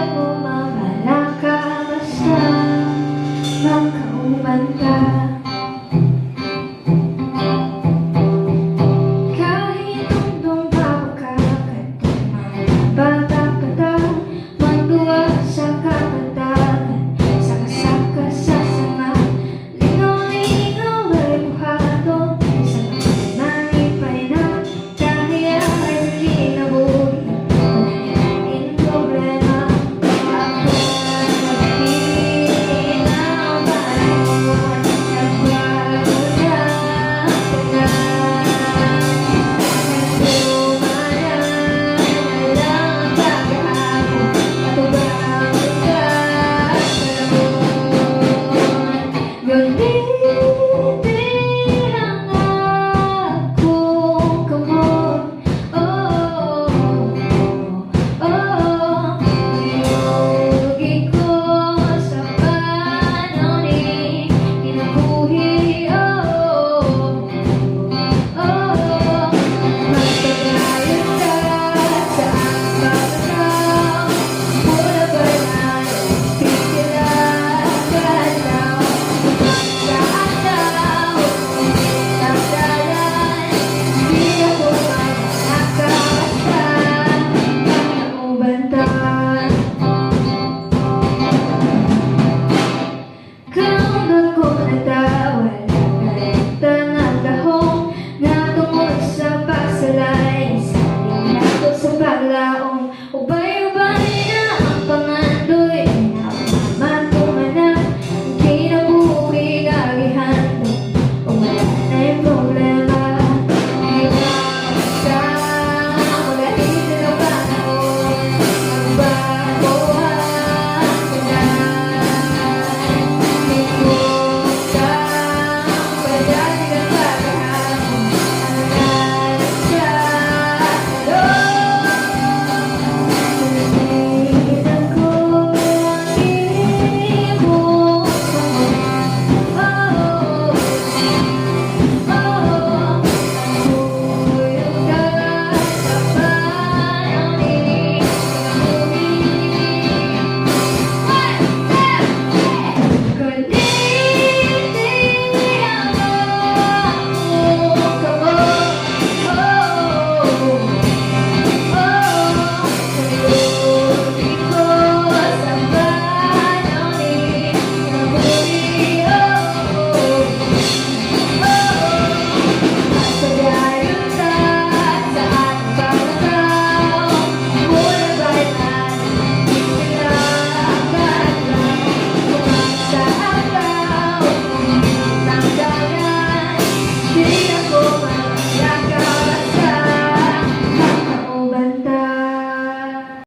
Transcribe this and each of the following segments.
ako mamalaka basta magkauban ka. Kahit tundong bawa ka, katong mga bata-bata, magduwa sa kapatagan, saka-saka sa sanga, lingaw-lingaw ay buhato, isang malipay na dahil ay kinabuhi. Malaking problema, ako nagpili ng panahon, nagbago na tagal.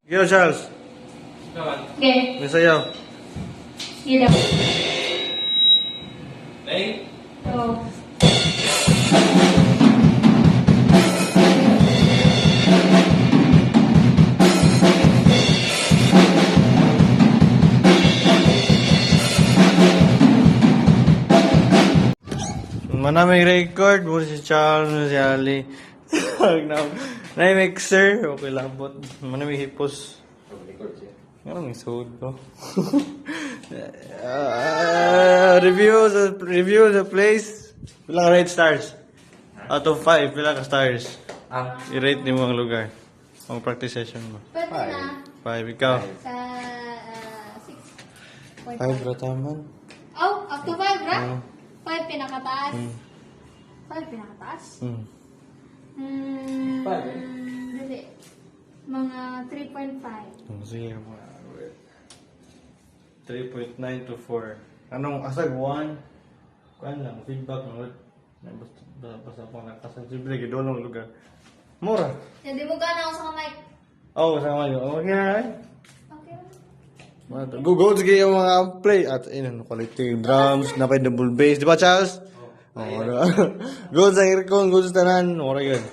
Yo, Charles. Okay, May sayaw. sige daw. Play? Oo. Manaming record mo si Charles, si Ali. Na mixer, okay labot. Manaming hipos. Ano may suod ko? Review the place. Pilang rate stars? Out of 5, pilang ka stars? I-rate niyo ang lugar. Ang practice session mo. Pwede na 5, ikaw? sa 6.5. 5 rataman. Oh, up to 5, ra? 5 pinakataas. 5 pinakataas? Five, Dali. Mga 3.5. Sige, 3.9 to 4. Anong asag 1? Kuan lang, feedback mo. Basta po nakasag. Siyempre, gidolong lugar. Mura. Hindi mo gana ako sa mic. Oo, sama nyo. Okay na. Okay lang. Go sige yung mga play. At quality drums, napay double bass. Di ba, Charles? Oo. Go sa aircon, go sa tanan. Okay yun.